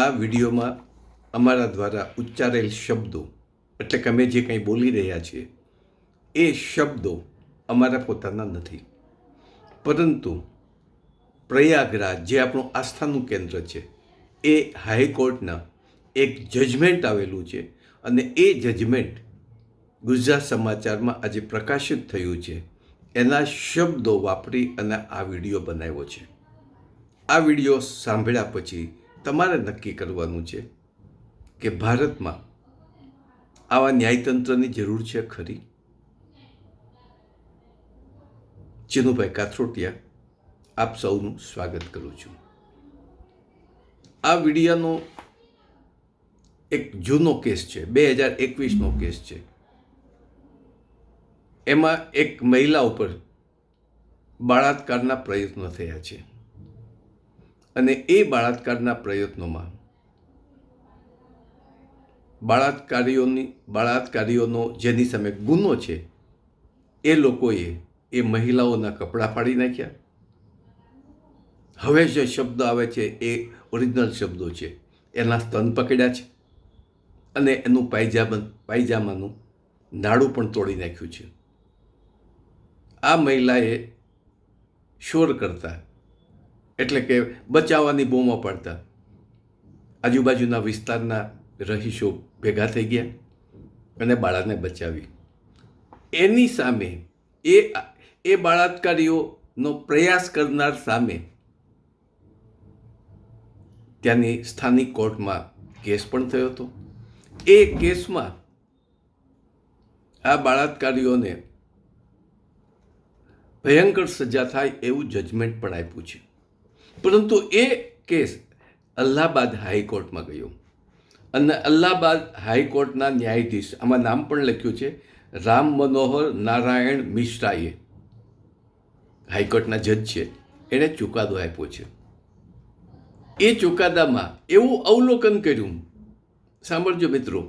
આ વિડીયોમાં અમારા દ્વારા ઉચ્ચારેલ શબ્દો એટલે કે અમે જે કંઈ બોલી રહ્યા છીએ એ શબ્દો અમારા પોતાના નથી, પરંતુ પ્રયાગરાજ જે આપણું આસ્થાનું કેન્દ્ર છે એ હાઈકોર્ટના એક જજમેન્ટ આવેલું છે અને એ જજમેન્ટ ગુજરાત સમાચારમાં આજે પ્રકાશિત થયું છે. એના શબ્દો વાપરી અને આ વિડીયો બનાવ્યો છે. આ વિડીયો સાંભળ્યા પછી તમારે નક્કી કરવાનું છે કે ભારતમાં આવા ન્યાયતંત્રની જરૂર છે ખરી? ચિનુભાઈ કાથરોટિયા આપ સૌનું સ્વાગત કરું છું. આ વિડીયોનો એક જૂનો કેસ છે, 2021નો કેસ છે. એમાં એક મહિલા ઉપર બળાત્કારના પ્રયત્નો થયા છે અને એ બળાત્કારના પ્રયત્નોમાં બળાત્કારીઓનો જેની સામે ગુનો છે એ લોકોએ એ મહિલાઓના કપડાં ફાડી નાખ્યા. હવે જે શબ્દ આવે છે એ ઓરિજિનલ શબ્દો છે. એના સ્તન પકડ્યા છે અને એનું પાયજામાનું નાડું પણ તોડી નાખ્યું છે. આ મહિલાએ શોર કરતા એટલે કે બચાવવાની બૂમો પાડતા આજુબાજુના વિસ્તારના રહીશો ભેગા થઈ ગયા અને બાળાને બચાવી. એની સામે એ બળાત્કારીઓનો પ્રયાસ કરનાર સામે ત્યાંની સ્થાનિક કોર્ટમાં કેસ પણ થયો હતો. એ કેસમાં આ બળાત્કારીઓને ભયંકર સજા થાય એવું જજમેન્ટ પણ આપ્યું છે. પરંતુ એ કેસ અલ્હાબાદ હાઈકોર્ટમાં ગયો અને અલ્હાબાદ હાઈકોર્ટના ન્યાયાધીશ, આમાં નામ પણ લખ્યું છે, રામ મનોહર નારાયણ મિશ્રાએ, હાઈકોર્ટના જજ છે, એણે ચુકાદો આપ્યો છે. એ ચુકાદામાં એવું અવલોકન કર્યું, સાંભળજો મિત્રો,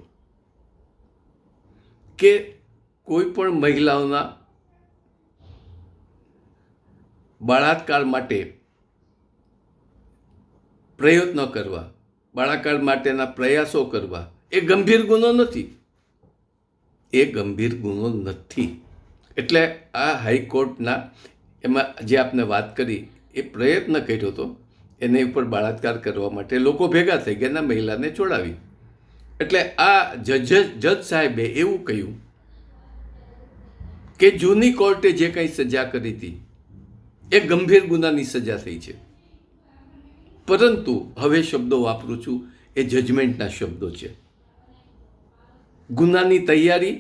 કે કોઈ પણ મહિલાઓના બળાત્કાર માટે પ્રયત્નો કરવા, બળાત્કાર માટેના પ્રયાસો કરવા એ ગંભીર ગુનો નથી. એ ગંભીર ગુનો નથી. એટલે આ હાઈકોર્ટના એમાં જે આપને વાત કરી એ પ્રયત્ન કર્યો હતો, એની ઉપર બળાત્કાર કરવા માટે લોકો ભેગા થઈ ગયા અને મહિલાને છોડાવી. એટલે આ જજ સાહેબે એવું કહ્યું કે જૂની કોર્ટે જે કંઈ સજા કરી હતી એ ગંભીર ગુનાની સજા થઈ છે. પરંતુ હવે શબ્દો વાપરું છું એ જજમેન્ટના શબ્દો છે. ગુનાની તૈયારી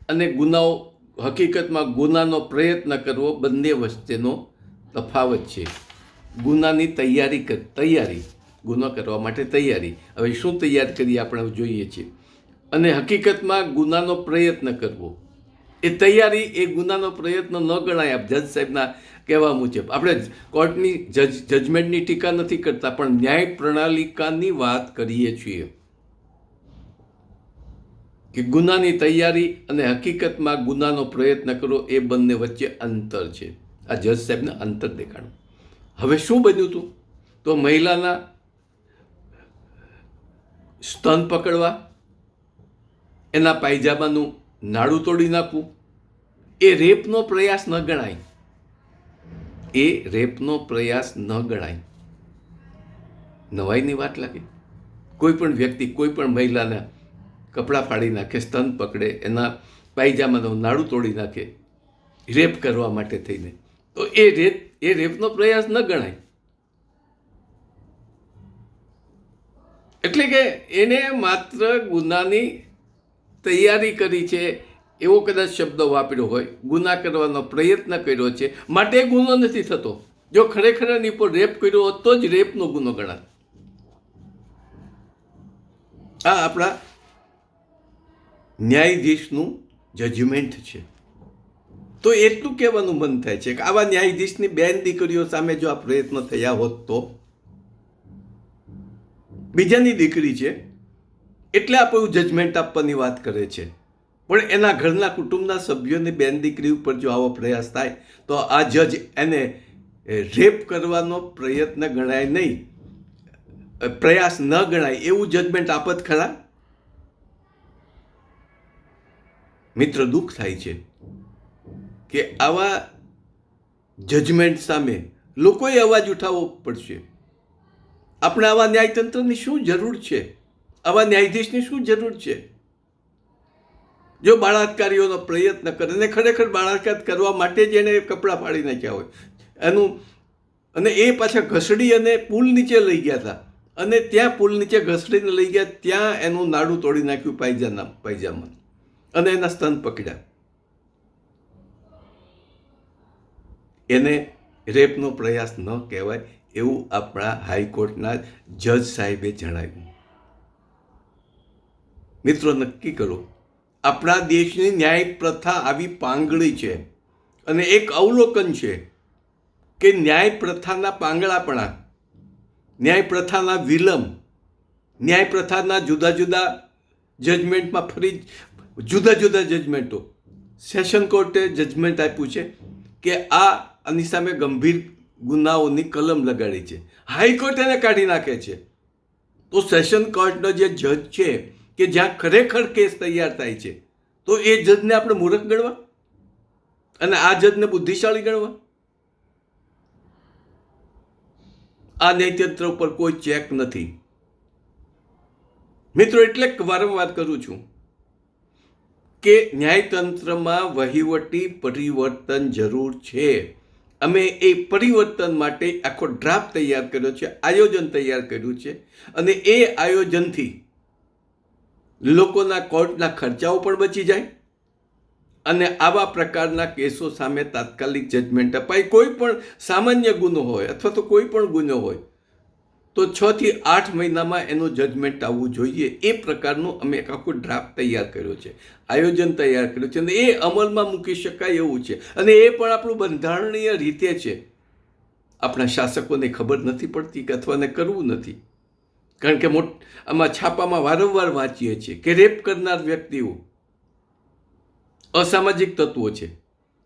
અને ગુનાઓ હકીકતમાં ગુનાનો પ્રયત્ન કરવો બંને વચ્ચેનો તફાવત છે. ગુનાની તૈયારી ગુનો કરવા માટે તૈયારી, હવે શું તૈયાર કરી આપણે જોઈએ છીએ, અને હકીકતમાં ગુનાનો પ્રયત્ન કરવો એ તૈયારી, એ ગુનાનો પ્રયત્ન ન ગણાય. આપ જજ સાહેબના કહેવા મુજબ આપણે કોર્ટની જજમેન્ટની ટીકા નથી કરતા, પણ ન્યાય પ્રણાલિકાની વાત કરીએ છીએ કે ગુનાની તૈયારી અને હકીકતમાં ગુનાનો પ્રયત્ન કરો એ બંને વચ્ચે અંતર છે. આ જજ સાહેબને અંતર દેખાડું. હવે શું બન્યું હતું? તો મહિલાના સ્તન પકડવા, એના પાયજામાનું નાડું તોડી નાખવું એ રેપનો પ્રયાસ ન ગણાય. એ રેપનો પ્રયાસ ન ગણાય. નવાઈની વાત લાગે? કોઈ પણ વ્યક્તિ કોઈ પણ મહિલાના કપડાં ફાડી નાખે, સ્તન પકડે, એના પાયજામાનું નાડું તોડી નાખે રેપ કરવા માટે થઈને, તો એ રેપનો પ્રયાસ ન ગણાય. એટલે કે એને માત્ર ગુનાની તૈયારી કરી છે એવો કદાચ શબ્દ વાપર્યો હોય, ગુના કરવાનો પ્રયત્ન કર્યો છે માટે ગુનો નથી થતો. જો ખરેખર એની પર રેપ કર્યો હોત તો જ રેપનો ગુનો ગણાત. આ આપણા ન્યાયાધીશનું જજમેન્ટ છે. તો એટલું કહેવાનું મન થાય છે કે આવા ન્યાયાધીશની બેન દીકરીઓ સામે જો આ પ્રયત્ન થયા હોત તો, બીજાની દીકરી છે એટલે આપણું જજમેન્ટ આપવાની વાત કરે છે, પણ એના ઘરના કુટુંબના સભ્યોની બેન દીકરી ઉપર જો આવો પ્રયાસ થાય તો આ જજ એને રેપ કરવાનો પ્રયત્ન ગણાય નહીં. પ્રયાસ ન ગણાય એવું જજમેન્ટ આપત ખરા? મિત્ર, દુઃખ થાય છે કે આવા જજમેન્ટ સામે લોકોએ અવાજ ઉઠાવવો પડશે. આપણે આવા ન્યાયતંત્રની શું જરૂર છે? આવા ન્યાયાધીશની શું જરૂર છે? જો બળાત્કારીઓનો પ્રયત્ન કરે અને ખરેખર બળાત્કાર કરવા માટે જ એને કપડાં ફાડી નાખ્યા હોય એનું, અને એ પાછા ઘસડી અને પુલ નીચે લઈ ગયા હતા, અને ત્યાં પુલ નીચે ઘસડીને લઈ ગયા, ત્યાં એનું નાડું તોડી નાખ્યું પાયજામા, અને એના સ્તન પકડ્યા. એને રેપનો પ્રયાસ ન કહેવાય એવું આપણા હાઈકોર્ટના જજ સાહેબે જણાવ્યું. મિત્રો, નક્કી કરો, આપણા દેશની ન્યાય પ્રથા આવી પાંગળી છે, અને એક અવલોકન છે કે ન્યાય પ્રથાના પાંગળાપણા, ન્યાય પ્રથાના વિલંબ, ન્યાય પ્રથાના જુદા જુદા જજમેન્ટમાં ફરી જુદા જુદા જજમેન્ટો. સેશન કોર્ટે જજમેન્ટ આપ્યું છે કે આની સામે ગંભીર ગુનાઓની કલમ લગાડી છે, હાઈકોર્ટ એને કાઢી નાખે છે. તો સેશન કોર્ટનો જે જજ છે કે જ્યાં ખરેખર કેસ તૈયાર થાય છે, તો એ જજને આપણે મૂર્ખ ગણવા અને આ જજને બુદ્ધિશાળી ગણવા? આ ન્યાયતંત્ર ઉપર કોઈ ચેક નથી. મિત્રો, એટલે વારંવાર કરું છું કે ન્યાયતંત્રમાં વહીવટી પરિવર્તન જરૂર છે. અમે એ પરિવર્તન માટે આખો ડ્રાફ્ટ તૈયાર કર્યો છે, આયોજન તૈયાર કર્યું છે, અને એ આયોજનથી લોકોના કોર્ટના ખર્ચાઓ પણ બચી જાય અને આવા પ્રકારના કેસો સામે તાત્કાલિક જજમેન્ટ અપાય. કોઈ પણ સામાન્ય ગુનો હોય અથવા તો કોઈ પણ ગુનો હોય તો 6 થી 8 મહિનામાં એનું જજમેન્ટ આવવું જોઈએ. એ પ્રકારનું અમે એક આખો ડ્રાફ્ટ તૈયાર કર્યો છે, આયોજન તૈયાર કર્યું છે, અને એ અમલમાં મૂકી શકાય એવું છે. અને એ પણ આપણું બંધારણીય રીતે છે. આપણા શાસકોને ખબર નથી પડતી કે અથવા ને કરવું નથી. કારણ કે આમાં છાપામાં વારંવાર વાંચીએ છીએ કે રેપ કરનાર વ્યક્તિઓ અસામાજિક તત્વો છે,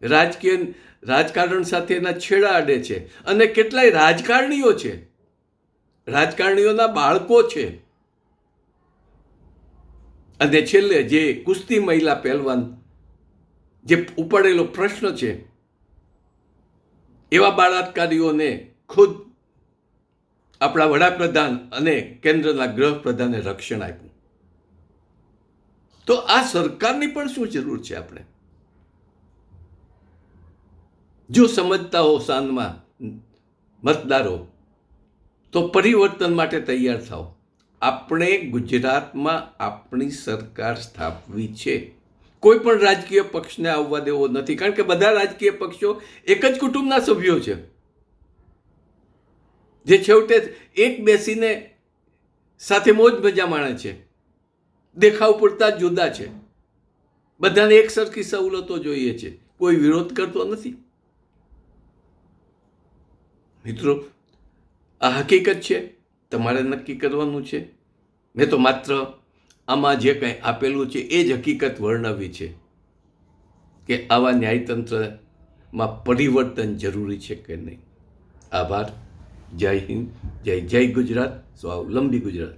રાજકારણ સાથે એના છેડા અડે છે, અને કેટલાય રાજકારણીઓ છે, રાજકારણીઓના બાળકો છે, અને છેલ્લે જે કુસ્તી મહિલા પહેલવાન જે ઉપાડેલો પ્રશ્ન છે, એવા બળાત્કારીઓને ખુદ આપણા વડાપ્રધાન અને કેન્દ્રના ગૃહપ્રધાને રક્ષણ આપ્યું. તો આ સરકારની પણ શું જરૂર છે? આપણે જો સમજતા હો સાનમાં મતદારો, તો પરિવર્તન માટે તૈયાર થાઓ. આપણે ગુજરાતમાં આપણી સરકાર સ્થાપવી છે. કોઈ પણ રાજકીય પક્ષને આવવા દેવો નથી, કારણ કે બધા રાજકીય પક્ષો એક જ કુટુંબના સભ્યો છે, જે છેવટે એક બેસીને સાથે મોજ મજા માણે છે. દેખાવ પૂરતા જ જુદા છે, બધાને એક સરખી સવલતો જોઈએ છે, કોઈ વિરોધ કરતો નથી. મિત્રો, આ હકીકત છે, તમારે નક્કી કરવાનું છે. મેં તો માત્ર આમાં જે કંઈ આપેલું છે એ જ હકીકત વર્ણવી છે કે આવા ન્યાયતંત્રમાં પરિવર્તન જરૂરી છે કે નહીં. આભાર. જય હિન્દ, જય ગુજરાત, સ્વાવલંબી ગુજરાત.